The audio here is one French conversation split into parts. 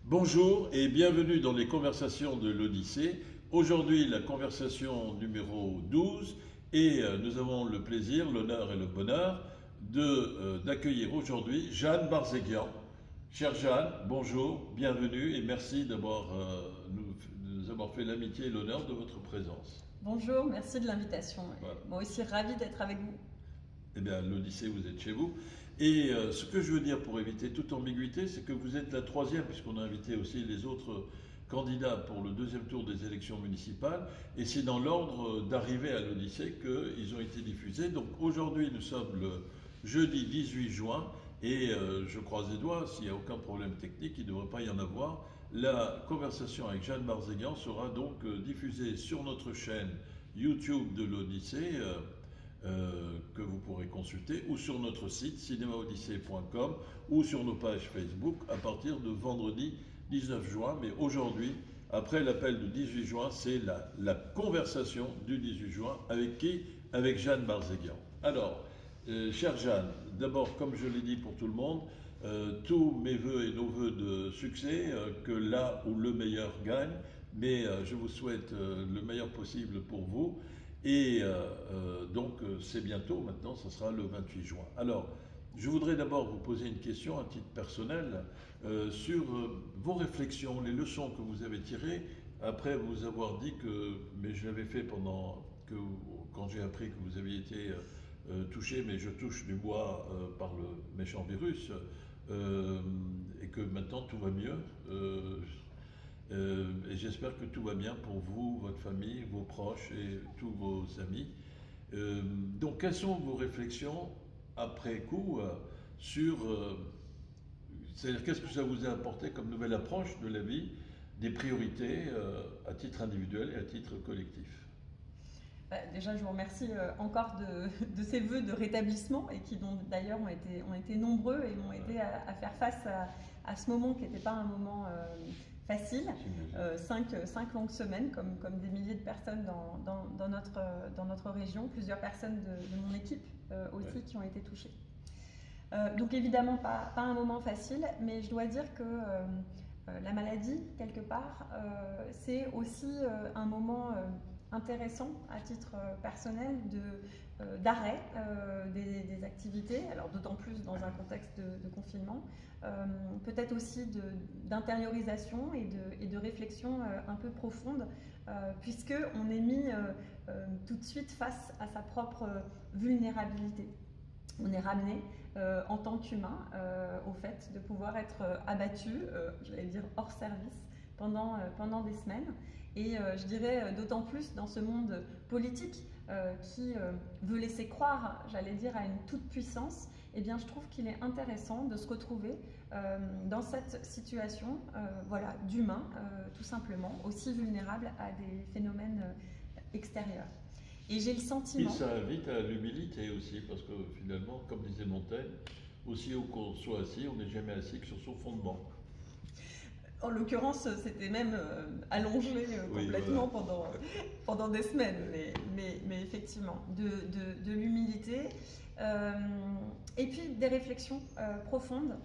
Bonjour et bienvenue dans les conversations de l'Odyssée. Aujourd'hui, la conversation numéro 12 et nous avons le plaisir, l'honneur et le bonheur d'accueillir aujourd'hui Jeanne Barzéguian. Chère Jeanne, bonjour, bienvenue et merci nous avoir fait l'amitié et l'honneur de votre présence. Bonjour, merci de l'invitation. Voilà. Moi aussi, ravie d'être avec vous. Eh bien, l'Odyssée, vous êtes chez vous. Et ce que je veux dire pour éviter toute ambiguïté, c'est que vous êtes la troisième, puisqu'on a invité aussi les autres candidats pour le deuxième tour des élections municipales. Et c'est dans l'ordre d'arrivée à l'Odyssée qu'ils ont été diffusés. Donc aujourd'hui, nous sommes le jeudi 18 juin. Et je croise les doigts, s'il n'y a aucun problème technique, il ne devrait pas y en avoir. La conversation avec Jeanne Barzéguian sera donc diffusée sur notre chaîne YouTube de l'Odyssée. Que vous pourrez consulter ou sur notre site cinémaodyssée.com ou sur nos pages Facebook à partir de vendredi 19 juin. Mais aujourd'hui, après l'appel du 18 juin, c'est la conversation du 18 juin avec qui? Avec Jeanne Barzéguian. Alors, chère Jeanne, d'abord, comme je l'ai dit pour tout le monde, tous mes voeux et nos voeux de succès, que là où le meilleur gagne, mais je vous souhaite le meilleur possible pour vous. Et donc c'est bientôt, maintenant, ce sera le 28 juin. Alors, je voudrais d'abord vous poser une question à titre personnel sur vos réflexions, les leçons que vous avez tirées après vous avoir dit que, mais je l'avais fait quand j'ai appris que vous aviez été touché, mais je touche du bois par le méchant virus, et que maintenant tout va mieux. Et j'espère que tout va bien pour vous, votre famille, vos proches et tous vos amis. Donc, quelles sont vos réflexions après coup sur, c'est-à-dire qu'est-ce que ça vous a apporté comme nouvelle approche de la vie, des priorités à titre individuel et à titre collectif? Déjà, je vous remercie encore de ces vœux de rétablissement et qui d'ailleurs ont été nombreux et m'ont aidé à faire face à ce moment qui n'était pas un moment facile. Cinq longues semaines, comme des milliers de personnes dans notre région, plusieurs personnes de mon équipe aussi qui ont été touchées. Donc évidemment pas un moment facile, mais je dois dire que la maladie, quelque part, c'est aussi un moment intéressant à titre personnel d'arrêt des activités, alors d'autant plus dans un contexte de confinement, peut-être aussi d'intériorisation et de réflexion un peu profonde, puisqu'on est mis tout de suite face à sa propre vulnérabilité. On est ramené en tant qu'humain au fait de pouvoir être abattu, j'allais dire hors service, pendant des semaines. Et je dirais d'autant plus dans ce monde politique qui veut laisser croire, j'allais dire, à une toute-puissance, eh bien je trouve qu'il est intéressant de se retrouver dans cette situation voilà, d'humain, tout simplement, aussi vulnérable à des phénomènes extérieurs. Et j'ai le sentiment... Et ça invite à l'humilité aussi, parce que finalement, comme disait Montaigne, aussi haut qu'on soit assis, on n'est jamais assis que sur son fondement. En l'occurrence, c'était même allongé complètement oui, voilà. pendant des semaines, mais effectivement, de l'humilité et puis des réflexions profondes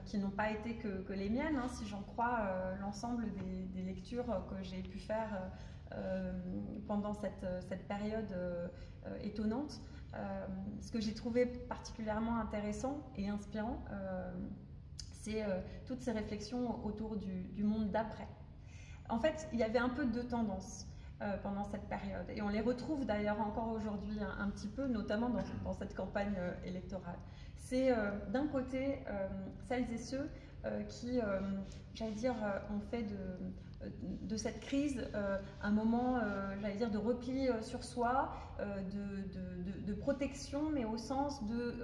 qui n'ont pas été que les miennes, hein, si j'en crois l'ensemble des lectures que j'ai pu faire pendant cette période étonnante. Ce que j'ai trouvé particulièrement intéressant et inspirant, c'est toutes ces réflexions autour du monde d'après. En fait, il y avait un peu deux tendances pendant cette période, et on les retrouve d'ailleurs encore aujourd'hui un petit peu, notamment dans cette campagne électorale. C'est d'un côté celles et ceux qui, j'allais dire, ont fait de cette crise un moment, j'allais dire, de repli sur soi, de protection, mais au sens de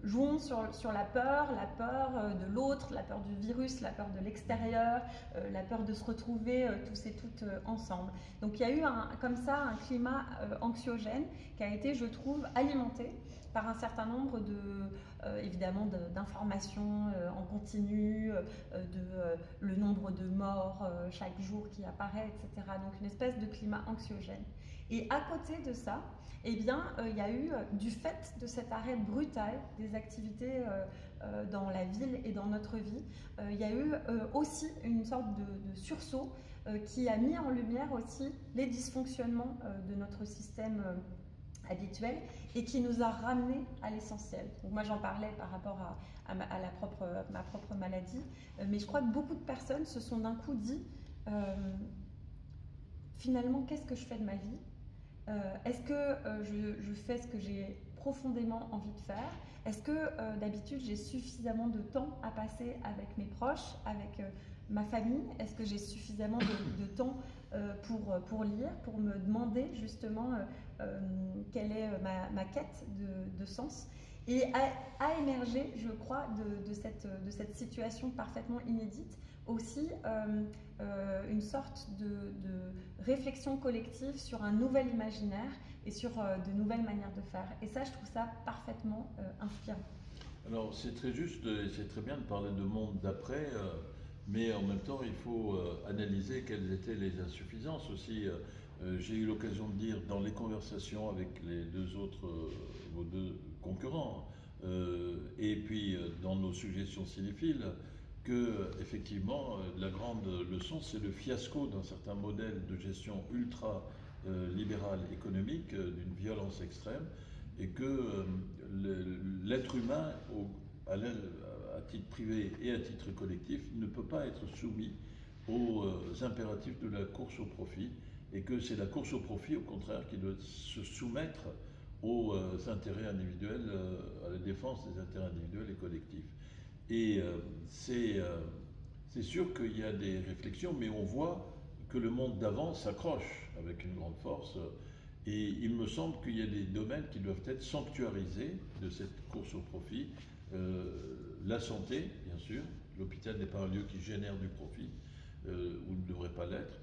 jouons sur la peur de l'autre, la peur du virus, la peur de l'extérieur, la peur de se retrouver tous et toutes ensemble. Donc il y a eu comme ça un climat anxiogène qui a été, je trouve, alimenté par un certain nombre évidemment d'informations en continu, le nombre de morts chaque jour qui apparaît, etc. Donc une espèce de climat anxiogène. Et à côté de ça, eh bien, il y a eu, du fait de cet arrêt brutal des activités dans la ville et dans notre vie, il y a eu aussi une sorte de sursaut qui a mis en lumière aussi les dysfonctionnements de notre système habituel et qui nous a ramenés à l'essentiel. Donc moi j'en parlais par rapport à ma propre maladie, mais je crois que beaucoup de personnes se sont d'un coup dit finalement qu'est-ce que je fais de ma vie? Est-ce que je fais ce que j'ai profondément envie de faire? Est-ce que d'habitude j'ai suffisamment de temps à passer avec mes proches, avec ma famille? Est-ce que j'ai suffisamment de temps pour lire, pour me demander justement quelle est ma quête de sens? Et a émergé, je crois, de cette situation parfaitement inédite, aussi une sorte de réflexion collective sur un nouvel imaginaire et sur de nouvelles manières de faire. Et ça, je trouve ça parfaitement inspirant. Alors c'est très juste et c'est très bien de parler de monde d'après, mais en même temps il faut analyser quelles étaient les insuffisances aussi. J'ai eu l'occasion de dire dans les conversations avec les vos deux concurrents, et puis dans nos suggestions cinéphiles, que effectivement la grande leçon c'est le fiasco d'un certain modèle de gestion ultra libérale économique d'une violence extrême, et que l'être humain à titre privé et à titre collectif ne peut pas être soumis aux impératifs de la course au profit, et que c'est la course au profit au contraire qui doit se soumettre aux intérêts individuels, à la défense des intérêts individuels et collectifs. Et c'est sûr qu'il y a des réflexions, mais on voit que le monde d'avant s'accroche avec une grande force. Et il me semble qu'il y a des domaines qui doivent être sanctuarisés de cette course au profit. La santé, bien sûr. L'hôpital n'est pas un lieu qui génère du profit, ou ne devrait pas l'être.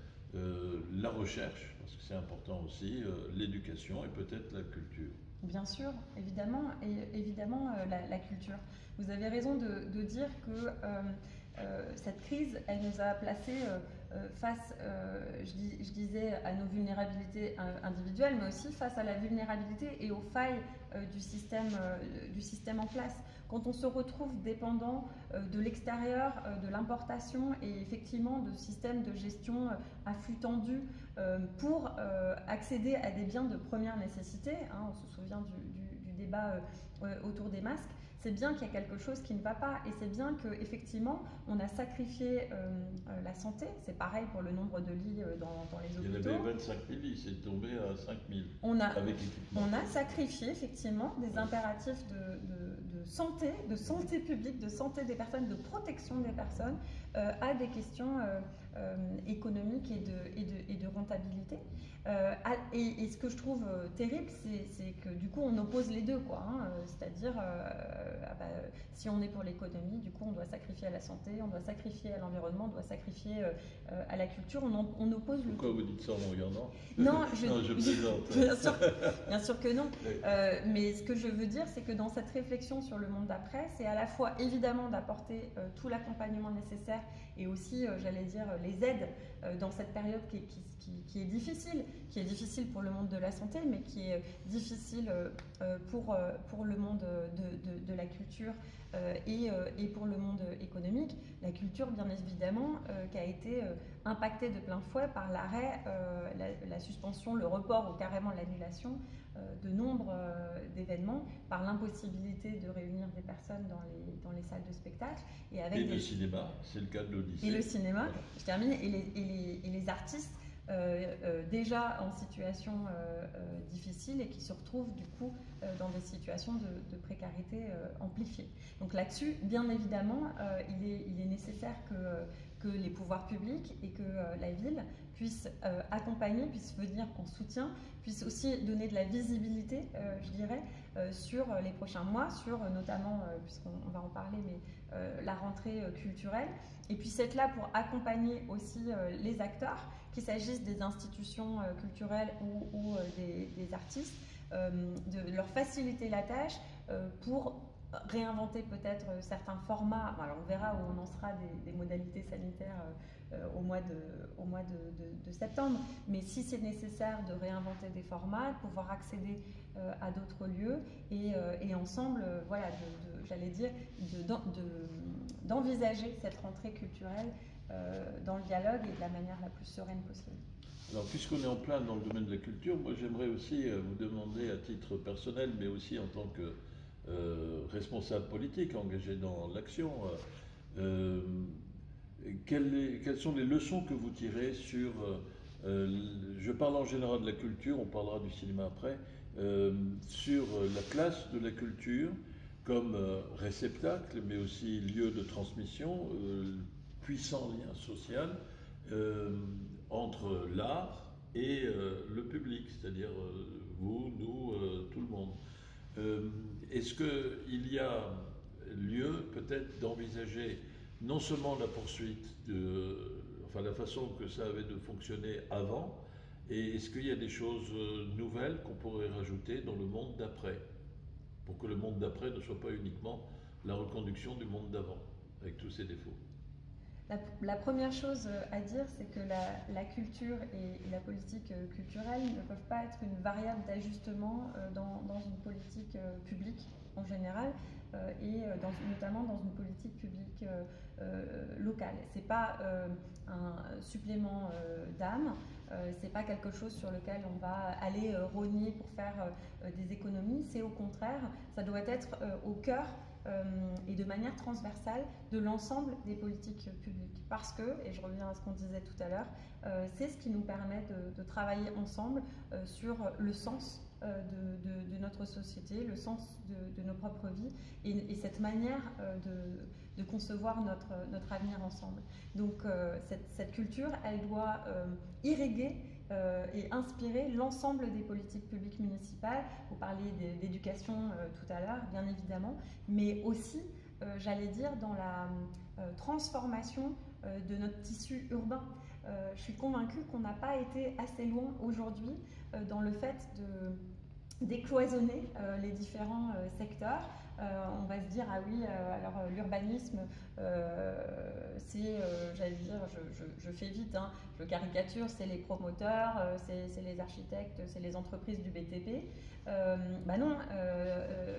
La recherche, parce que c'est important aussi. L'éducation et peut-être la culture. Bien sûr, évidemment, et évidemment la culture. Vous avez raison de dire que cette crise, elle nous a placés face, je disais, à nos vulnérabilités individuelles, mais aussi face à la vulnérabilité et aux failles du système en place. Quand on se retrouve dépendant de l'extérieur, de l'importation et effectivement de systèmes de gestion à flux tendu pour accéder à des biens de première nécessité, hein, on se souvient du débat autour des masques, c'est bien qu'il y a quelque chose qui ne va pas, et c'est bien qu'effectivement on a sacrifié la santé. C'est pareil pour le nombre de lits dans les hôpitaux. Il y en avait 25 000 lits, c'est tombé à 5 000 avec équipement. On a sacrifié effectivement des impératifs de santé publique, de santé des personnes, de protection des personnes à des questions économiques et de rentabilité. Et ce que je trouve terrible, c'est que du coup on oppose les deux, quoi, hein, c'est-à-dire si on est pour l'économie, du coup on doit sacrifier à la santé, on doit sacrifier à l'environnement, on doit sacrifier à la culture, on oppose le tout. Pourquoi vous dites ça en me regardant? Non, je plaisante. Bien sûr que non. Mais ce que je veux dire, c'est que dans cette réflexion sur le monde d'après, c'est à la fois évidemment d'apporter tout l'accompagnement nécessaire et aussi, j'allais dire, les aides dans cette période qui est difficile pour le monde de la santé, mais qui est difficile pour le monde de la culture et pour le monde économique. La culture, bien évidemment, qui a été impactée de plein fouet par l'arrêt, la suspension, le report ou carrément l'annulation de nombre d'événements, par l'impossibilité de réunir des personnes dans les salles de spectacle. Et le cinéma, c'est le cas de l'Odyssée. Et le cinéma, voilà. Je termine, et les artistes déjà en situation difficile et qui se retrouvent du coup dans des situations de précarité amplifiée. Donc là-dessus, bien évidemment, il est nécessaire que les pouvoirs publics et que la ville puissent accompagner, puissent venir en soutien, puissent aussi donner de la visibilité, je dirais, sur les prochains mois, sur notamment, puisqu'on va en parler, mais la rentrée culturelle, et puissent être là pour accompagner aussi les acteurs, qu'il s'agisse des institutions culturelles ou des artistes, de leur faciliter la tâche pour réinventer peut-être certains formats. Alors on verra où on en sera des modalités sanitaires au mois de septembre. Mais si c'est nécessaire de réinventer des formats, de pouvoir accéder à d'autres lieux et ensemble, voilà, j'allais dire, d'envisager cette rentrée culturelle dans le dialogue et de la manière la plus sereine possible. Alors, puisqu'on est en plein dans le domaine de la culture, moi j'aimerais aussi vous demander à titre personnel, mais aussi en tant que responsable politique engagé dans l'action, quelles sont les leçons que vous tirez sur, je parle en général de la culture, on parlera du cinéma après, sur la place de la culture comme réceptacle, mais aussi lieu de transmission, puissant lien social entre l'art et le public, c'est-à-dire vous, nous, tout le monde. Est-ce qu'il y a lieu peut-être d'envisager non seulement la poursuite enfin la façon que ça avait de fonctionner avant, et est-ce qu'il y a des choses nouvelles qu'on pourrait rajouter dans le monde d'après, pour que le monde d'après ne soit pas uniquement la reconduction du monde d'avant, avec tous ses défauts? La première chose à dire, c'est que la culture et la politique culturelle ne peuvent pas être une variable d'ajustement dans une politique publique en général et notamment dans une politique publique locale. C'est pas un supplément d'âme, c'est pas quelque chose sur lequel on va aller rogner pour faire des économies, c'est au contraire, ça doit être au cœur et de manière transversale de l'ensemble des politiques publiques. Parce que, et je reviens à ce qu'on disait tout à l'heure, c'est ce qui nous permet de travailler ensemble sur le sens de notre société, le sens de nos propres vies et cette manière de concevoir notre avenir ensemble. Donc cette culture, elle doit irriguer et inspirer l'ensemble des politiques publiques municipales. Vous parliez d'éducation tout à l'heure, bien évidemment, mais aussi, j'allais dire, dans la transformation de notre tissu urbain. Je suis convaincue qu'on n'a pas été assez loin aujourd'hui dans le fait de décloisonner les différents secteurs. On va se dire, ah oui, alors l'urbanisme, c'est, j'allais dire, je fais vite, hein, je caricature, c'est les promoteurs, c'est les architectes, c'est les entreprises du BTP. Non,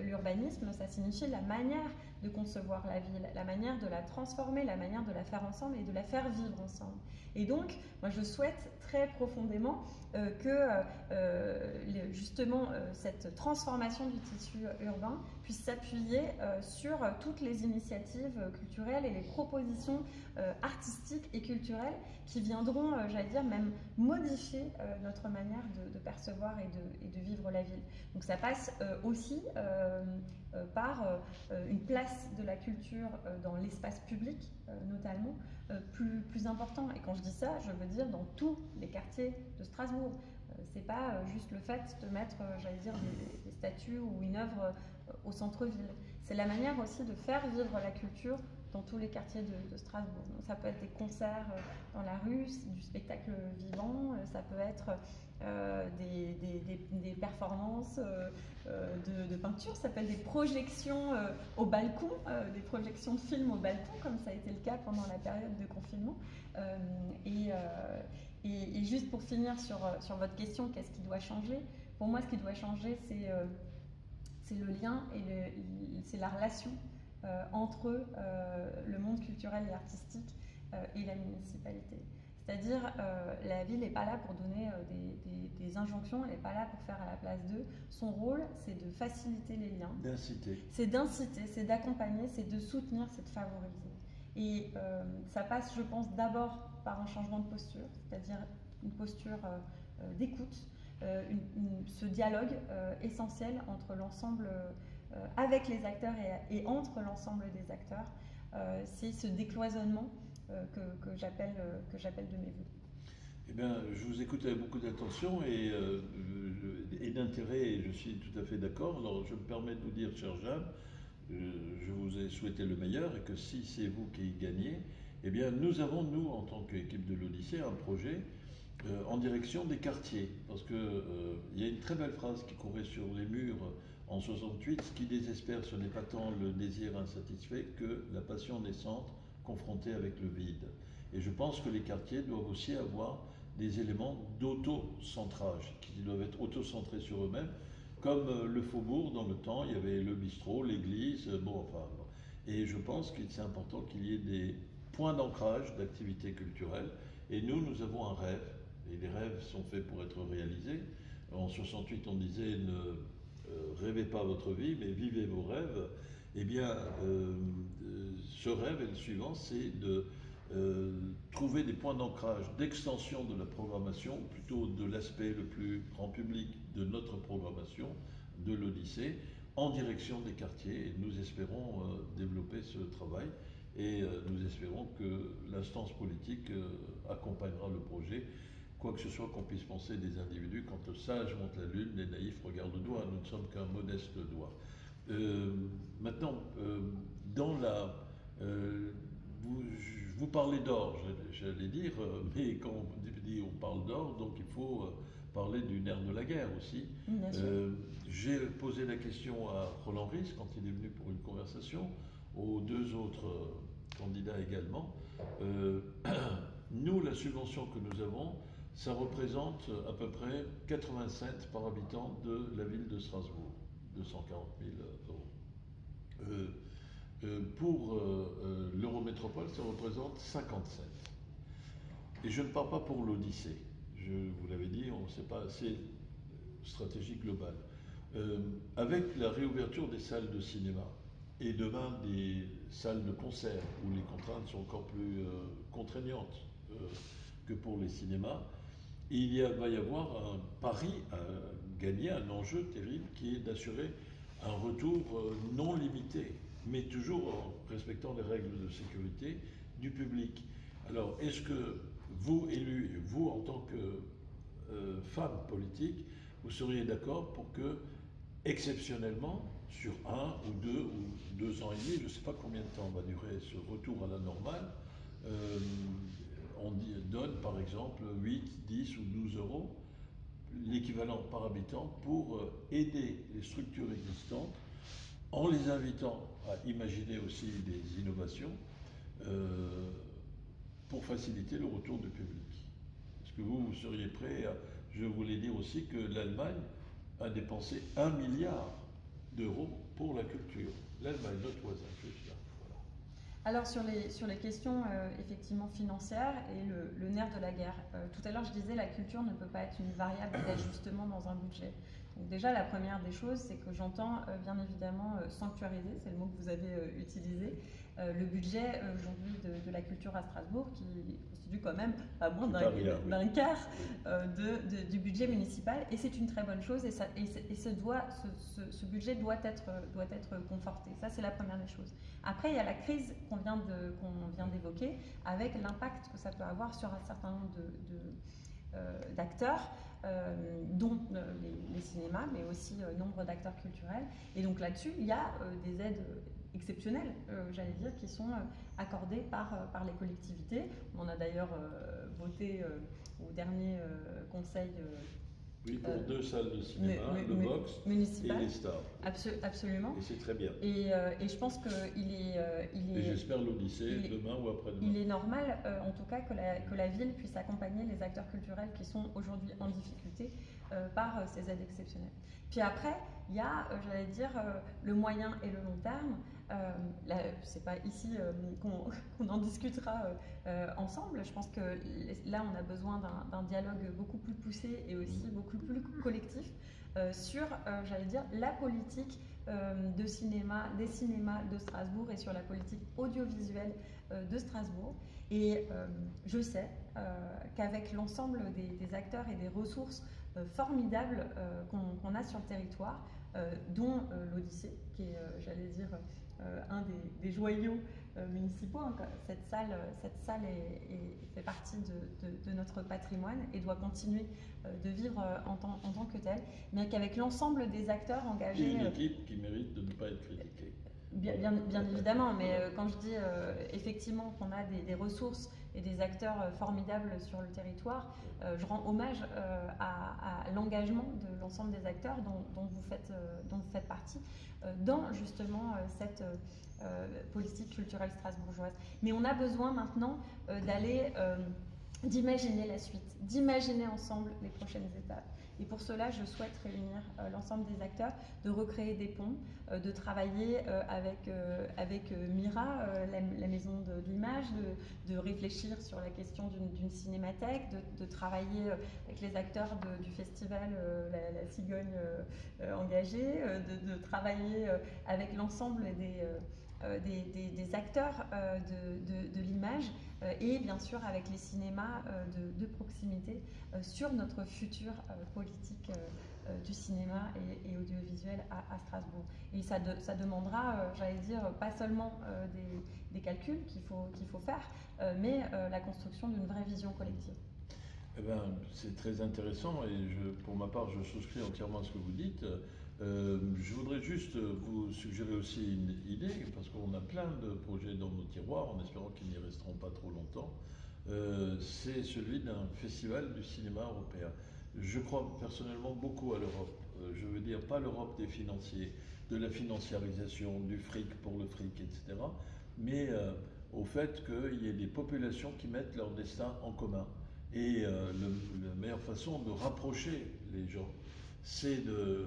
l'urbanisme, ça signifie la manière de concevoir la ville, la manière de la transformer, la manière de la faire ensemble et de la faire vivre ensemble. Et donc, moi je souhaite très profondément que justement cette transformation du tissu urbain puisse s'appuyer sur toutes les initiatives culturelles et les propositions artistiques et culturelles qui viendront, j'allais dire, même modifier notre manière de percevoir et de vivre la ville. Donc ça passe aussi par une place de la culture dans l'espace public, notamment, plus important. Et quand je dis ça, je veux dire dans tous les quartiers de Strasbourg. C'est pas juste le fait de mettre, j'allais dire, des statues ou une œuvre au centre-ville. C'est la manière aussi de faire vivre la culture dans tous les quartiers de Strasbourg. Donc, ça peut être des concerts dans la rue, du spectacle vivant, ça peut être des performances de peinture, ça s'appelle des projections au balcon, des projections de films au balcon, comme ça a été le cas pendant la période de confinement. Et juste pour finir sur votre question, qu'est-ce qui doit changer? Pour moi, ce qui doit changer, c'est le lien et c'est la relation entre le monde culturel et artistique et la municipalité. C'est-à-dire, la ville n'est pas là pour donner des injonctions, elle n'est pas là pour faire à la place d'eux. Son rôle, c'est de faciliter les liens. D'inciter. C'est d'inciter, c'est d'accompagner, c'est de soutenir, c'est de favoriser. Et ça passe, je pense, d'abord par un changement de posture, c'est-à-dire une posture d'écoute, ce dialogue essentiel entre l'ensemble, avec les acteurs et entre l'ensemble des acteurs. C'est ce décloisonnement que j'appelle de mes voeux. Eh bien, je vous écoute avec beaucoup d'attention et d'intérêt, et je suis tout à fait d'accord. Alors, je me permets de vous dire, cher Jeanne, je vous ai souhaité le meilleur et que si c'est vous qui gagnez, eh bien, nous avons, nous, en tant qu'équipe de l'Odyssée, un projet en direction des quartiers. Parce qu'il y a une très belle phrase qui courait sur les murs en 68, ce qui désespère, ce n'est pas tant le désir insatisfait que la passion naissante confrontée avec le vide. Et je pense que les quartiers doivent aussi avoir des éléments d'auto-centrage, qui doivent être auto-centrés sur eux-mêmes, comme le faubourg dans le temps, il y avait le bistrot, l'église, bon, enfin. Bon. Et je pense que c'est important qu'il y ait des points d'ancrage d'activités culturelles. Et nous avons un rêve, et les rêves sont faits pour être réalisés. En 68, on disait ne rêvez pas votre vie, mais vivez vos rêves. Eh bien, ce rêve et le suivant, c'est de trouver des points d'ancrage, d'extension de la programmation, plutôt de l'aspect le plus grand public de notre programmation, de l'Odyssée, en direction des quartiers. Et nous espérons développer ce travail et nous espérons que l'instance politique accompagnera le projet, quoi que ce soit qu'on puisse penser des individus. Quand le sage monte la lune, les naïfs regardent le doigt. Nous ne sommes qu'un modeste doigt. Maintenant, dans la... vous parlez d'or, j'allais dire, mais quand on parle d'or, donc il faut parler du nerf de la guerre aussi. J'ai posé la question à Roland Ries quand il est venu pour une conversation, aux deux autres candidats également. Nous, la subvention que nous avons, ça représente à peu près 80 cents par habitant de la ville de Strasbourg, 240 000 euros. Pour l'Eurométropole, ça représente 50 cents. Et je ne parle pas pour l'Odyssée. Je vous l'avais dit, c'est stratégie globale. Avec la réouverture des salles de cinéma et demain des salles de concert où les contraintes sont encore plus contraignantes que pour les cinémas, va y avoir un pari à gagner, un enjeu terrible qui est d'assurer un retour non limité, mais toujours en respectant les règles de sécurité du public. Alors, est-ce que vous, élus, vous en tant que femme politique, vous seriez d'accord pour que, exceptionnellement, sur 1 ou 2 ans et demi, je ne sais pas combien de temps va durer ce retour à la normale, on donne par exemple 8, 10 ou 12 euros, l'équivalent par habitant, pour aider les structures existantes en les invitant à imaginer aussi des innovations pour faciliter le retour du public. Est-ce que vous seriez prêt à... Je voulais dire aussi que l'Allemagne a dépensé 1 milliard d'euros pour la culture. L'Allemagne, notre voisin, juste là. Voilà. Alors sur les questions effectivement financières et le nerf de la guerre, tout à l'heure je disais la culture ne peut pas être une variable d'ajustement dans un budget. Donc déjà la première des choses c'est que j'entends bien évidemment sanctuariser, c'est le mot que vous avez utilisé, le budget aujourd'hui de la culture à Strasbourg qui constitue quand même à moins d'un quart du budget municipal et c'est une très bonne chose et ce budget doit être conforté. Ça c'est la première des choses. Après il y a la crise qu'on vient d'évoquer avec l'impact que ça peut avoir sur un certain nombre d'acteurs, dont les cinémas, mais aussi nombre d'acteurs culturels. Et donc là-dessus, il y a des aides exceptionnelles, j'allais dire, qui sont accordées par les collectivités. On en a d'ailleurs voté au dernier conseil. Oui, pour 2 salles de cinéma, le box municipal. Et les stars. Absolument. Et c'est très bien. Et je pense qu'il est... et j'espère l'Odyssée demain ou après-demain. Il est normal, en tout cas, que la ville puisse accompagner les acteurs culturels qui sont aujourd'hui en difficulté par ces aides exceptionnelles. Puis après, il y a, j'allais dire, le moyen et le long terme. C'est pas ici qu'on en discutera ensemble. Je pense que là, on a besoin d'un dialogue beaucoup plus poussé et aussi beaucoup plus collectif sur, j'allais dire, la politique des cinémas de Strasbourg et sur la politique audiovisuelle de Strasbourg. Et je sais qu'avec l'ensemble des acteurs et des ressources formidables qu'on a sur le territoire, dont l'Odyssée, qui est, j'allais dire, un des joyaux municipaux. Cette salle fait partie de notre patrimoine et doit continuer de vivre en tant que telle, mais qu'avec l'ensemble des acteurs engagés... Et une équipe qui mérite de ne pas être critiquée. Bien évidemment, mais quand je dis effectivement qu'on a des ressources et des acteurs formidables sur le territoire, je rends hommage à l'engagement de l'ensemble des acteurs dont vous faites partie dans justement cette politique culturelle strasbourgeoise. Mais on a besoin maintenant d'imaginer la suite, d'imaginer ensemble les prochaines étapes. Et pour cela, je souhaite réunir l'ensemble des acteurs, de recréer des ponts, de travailler avec Mira, la maison de l'image, de réfléchir sur la question d'une cinémathèque, de travailler avec les acteurs du festival la Cigogne engagée, de travailler avec l'ensemble des acteurs de l'image et bien sûr avec les cinémas de proximité sur notre future politique du cinéma et audiovisuel à Strasbourg. Et ça demandera, j'allais dire, pas seulement des calculs qu'il faut faire, mais la construction d'une vraie vision collective. Eh ben, c'est très intéressant et pour ma part, je souscris entièrement à ce que vous dites. Je voudrais juste vous suggérer aussi une idée, parce qu'on a plein de projets dans nos tiroirs, en espérant qu'ils n'y resteront pas trop longtemps. C'est celui d'un festival du cinéma européen. Je crois personnellement beaucoup à l'Europe. Je veux dire, pas l'Europe des financiers, de la financiarisation, du fric pour le fric, etc. Mais au fait qu'il y ait des populations qui mettent leur destin en commun. Et la meilleure façon de rapprocher les gens, c'est de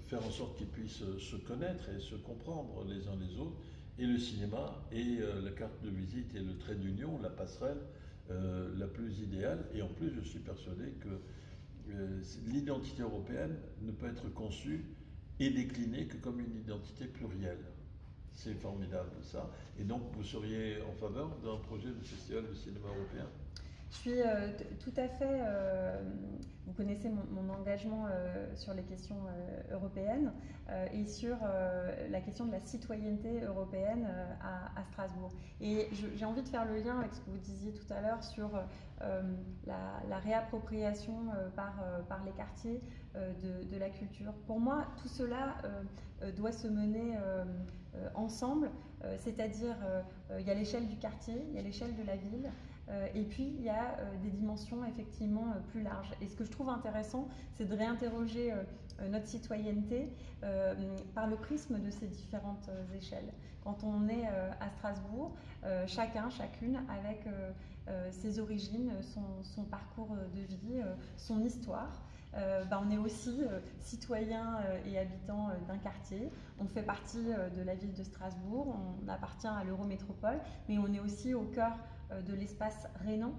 faire en sorte qu'ils puissent se connaître et se comprendre les uns les autres. Et le cinéma est la carte de visite et le trait d'union, la passerelle la plus idéale. Et en plus, je suis persuadé que l'identité européenne ne peut être conçue et déclinée que comme une identité plurielle. C'est formidable ça. Et donc, vous seriez en faveur d'un projet de festival de cinéma européen ? Je suis tout à fait, vous connaissez mon engagement sur les questions européennes et sur la question de la citoyenneté européenne à Strasbourg. Et j'ai envie de faire le lien avec ce que vous disiez tout à l'heure sur la réappropriation par les quartiers de la culture. Pour moi, tout cela doit se mener ensemble, c'est-à-dire il y a l'échelle du quartier, il y a l'échelle de la ville, et puis il y a des dimensions effectivement plus larges. Et ce que je trouve intéressant, c'est de réinterroger notre citoyenneté par le prisme de ces différentes échelles. Quand on est à Strasbourg, chacun, chacune avec ses origines, son parcours de vie, son histoire. On est aussi citoyen et habitant d'un quartier, on fait partie de la ville de Strasbourg, on appartient à l'Eurométropole, mais on est aussi au cœur de l'espace rhénan,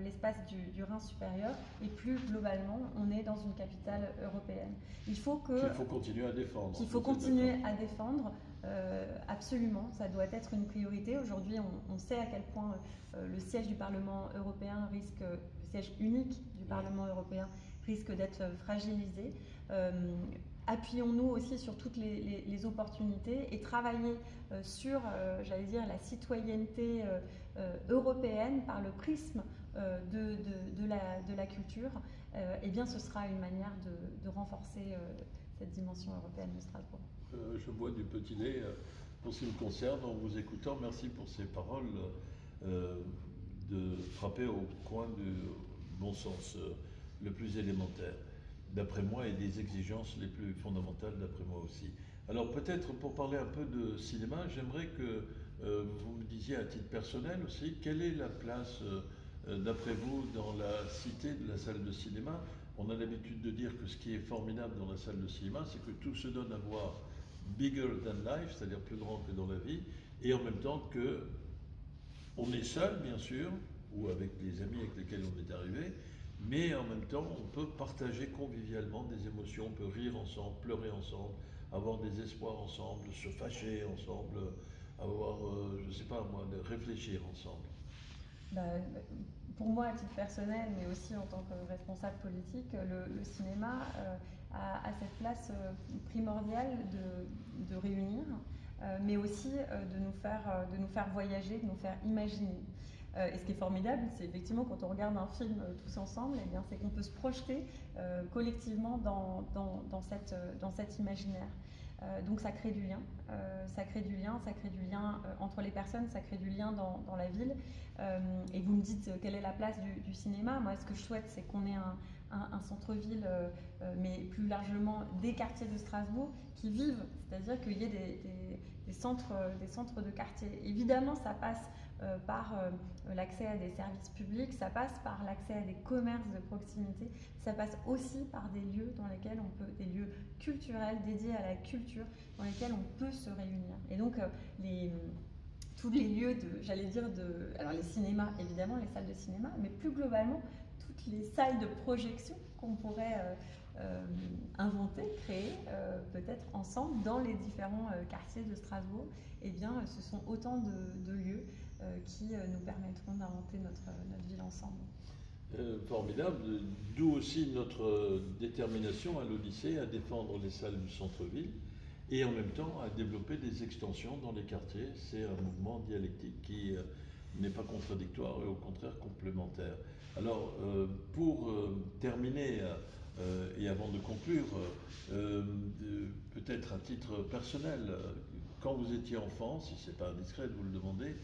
l'espace du Rhin supérieur, et plus globalement, on est dans une capitale européenne. Qu'il faut continuer à défendre. Qu'il faut continuer à défendre, absolument, ça doit être une priorité. Aujourd'hui, on sait à quel point le siège du Parlement européen le siège unique du Parlement européen risque d'être fragilisé. Appuyons-nous aussi sur toutes les opportunités et travailler sur, j'allais dire, la citoyenneté européenne par le prisme de la culture. Eh bien, ce sera une manière de renforcer cette dimension européenne de Strasbourg. Je bois du petit lait pour ce qui me concerne en vous écoutant. Merci pour ces paroles de frapper au coin du bon sens le plus élémentaire, d'après moi, et des exigences les plus fondamentales, d'après moi aussi. Alors peut-être pour parler un peu de cinéma, j'aimerais que vous me disiez à titre personnel aussi, quelle est la place, d'après vous, dans la cité de la salle de cinéma ? On a l'habitude de dire que ce qui est formidable dans la salle de cinéma, c'est que tout se donne à voir bigger than life, c'est-à-dire plus grand que dans la vie, et en même temps que on est seul, bien sûr, ou avec les amis avec lesquels on est arrivé, mais en même temps, on peut partager convivialement des émotions, on peut rire ensemble, pleurer ensemble, avoir des espoirs ensemble, se fâcher ensemble, avoir, je ne sais pas moi, de réfléchir ensemble. Pour moi, à titre personnel, mais aussi en tant que responsable politique, le cinéma a cette place primordiale de réunir, mais aussi de nous faire voyager, de nous faire imaginer. Et ce qui est formidable, c'est effectivement quand on regarde un film tous ensemble, eh bien, c'est qu'on peut se projeter collectivement dans cet imaginaire. Donc ça crée du lien, entre les personnes, ça crée du lien dans la ville. Et vous me dites quelle est la place du cinéma. Moi, ce que je souhaite, c'est qu'on ait un centre-ville, mais plus largement des quartiers de Strasbourg qui vivent, c'est-à-dire qu'il y ait des centres de quartier. Évidemment, ça passe par l'accès à des services publics, ça passe par l'accès à des commerces de proximité, ça passe aussi par des lieux des lieux culturels dédiés à la culture, dans lesquels on peut se réunir. Et donc tous les lieux alors les cinémas évidemment, les salles de cinéma, mais plus globalement toutes les salles de projection qu'on pourrait inventer, créer peut-être ensemble dans les différents quartiers de Strasbourg, eh bien ce sont autant de lieux qui nous permettront d'inventer notre ville ensemble. Formidable, d'où aussi notre détermination à l'Odyssée à défendre les salles du centre-ville et en même temps à développer des extensions dans les quartiers. C'est un mouvement dialectique qui n'est pas contradictoire et au contraire complémentaire. Alors, pour terminer et avant de conclure, peut-être à titre personnel, quand vous étiez enfant, si ce n'est pas indiscret de vous le demander,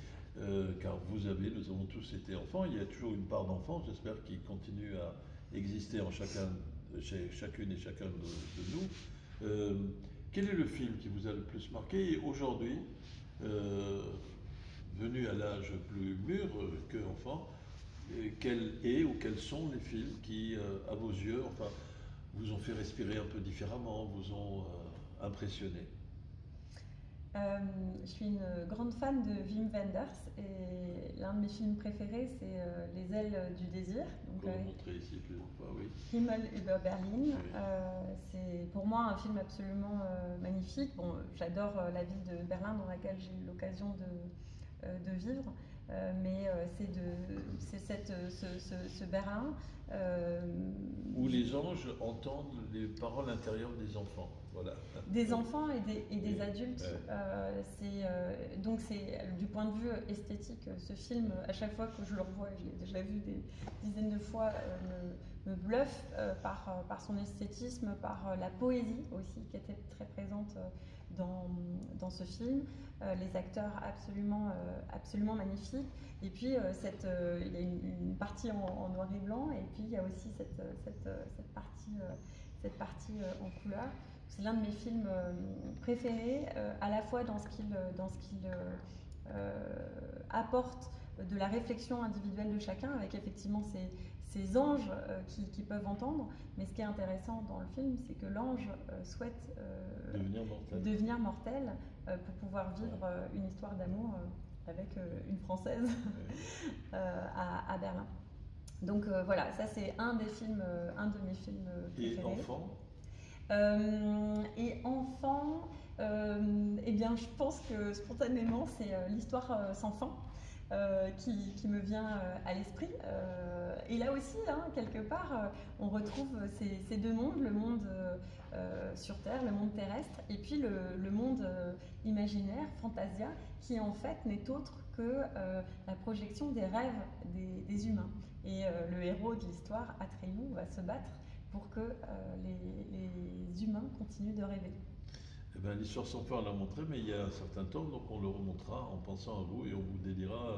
car nous avons tous été enfants, il y a toujours une part d'enfant, j'espère, qui continue à exister chez chacune et chacun de nous. Quel est le film qui vous a le plus marqué? Et aujourd'hui, venu à l'âge plus mûr qu'enfant, quel est ou quels sont les films qui, à vos yeux, enfin, vous ont fait respirer un peu différemment, vous ont impressionné? Je suis une grande fan de Wim Wenders et l'un de mes films préférés, c'est Les ailes du désir. Donc, vous montrez ici plusieurs fois, oui. Himmel über Berlin. Oui. C'est pour moi un film absolument magnifique. Bon, j'adore la ville de Berlin dans laquelle j'ai eu l'occasion de vivre, mais c'est ce Berlin où les anges entendent les paroles intérieures des enfants. Voilà. Des enfants et des Oui. adultes. Donc c'est du point de vue esthétique, ce film, à chaque fois que je le revois, je l'ai déjà vu des dizaines de fois, me bluffe par son esthétisme, par la poésie aussi qui était très présente dans ce film, les acteurs absolument magnifiques, et puis il y a une partie en noir et blanc, et puis il y a aussi cette partie en couleur. C'est l'un de mes films préférés, à la fois dans ce qu'il apporte de la réflexion individuelle de chacun, avec effectivement ces anges qui peuvent entendre, mais ce qui est intéressant dans le film, c'est que l'ange souhaite devenir mortel pour pouvoir vivre une histoire d'amour avec une Française à Berlin. Donc voilà, ça c'est un de mes films préférés. Et enfant? Et enfant, eh bien, je pense que spontanément, c'est l'histoire sans fin qui me vient à l'esprit. Et là aussi, hein, quelque part, on retrouve ces deux mondes, le monde sur Terre, le monde terrestre, et puis le monde imaginaire, Fantasia, qui en fait n'est autre que la projection des rêves des humains. Et le héros de l'histoire, Atreyu, va se battre pour que les humains continuent de rêver. Eh ben, l'histoire sans fin, on l'a montré, mais il y a un certain temps, donc on le remontera en pensant à vous et on vous dédiera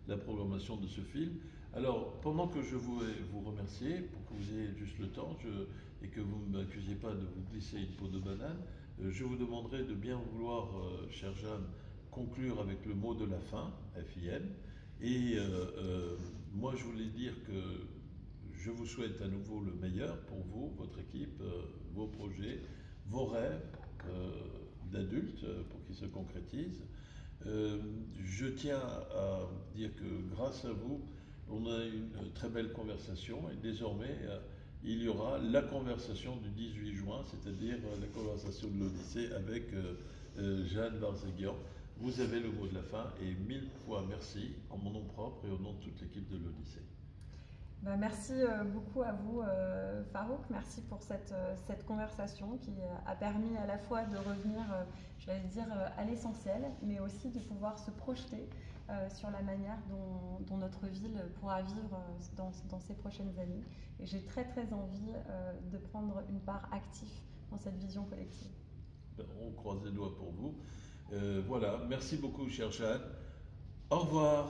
la programmation de ce film. Alors, pendant que je vous remercier, pour que vous ayez juste le temps et que vous ne m'accusiez pas de vous glisser une peau de banane, je vous demanderai de bien vouloir, chère Jeanne, conclure avec le mot de la fin, FIN. Et moi, je voulais dire que je vous souhaite à nouveau le meilleur pour vous, votre équipe, vos projets, vos rêves d'adultes pour qu'ils se concrétisent. Je tiens à dire que grâce à vous, on a eu une très belle conversation et désormais, il y aura la conversation du 18 juin, c'est-à-dire la conversation de l'Odyssée avec Jeanne Barzéguian. Vous avez le mot de la fin et 1000 fois merci en mon nom propre et au nom de toute l'équipe de l'Odyssée. Merci beaucoup à vous, Farouk. Merci pour cette conversation qui a permis à la fois de revenir, j'allais dire, à l'essentiel, mais aussi de pouvoir se projeter sur la manière dont notre ville pourra vivre dans ces prochaines années. Et j'ai très très envie de prendre une part active dans cette vision collective. On croise les doigts pour vous. Voilà, merci beaucoup, cher Jeanne. Au revoir.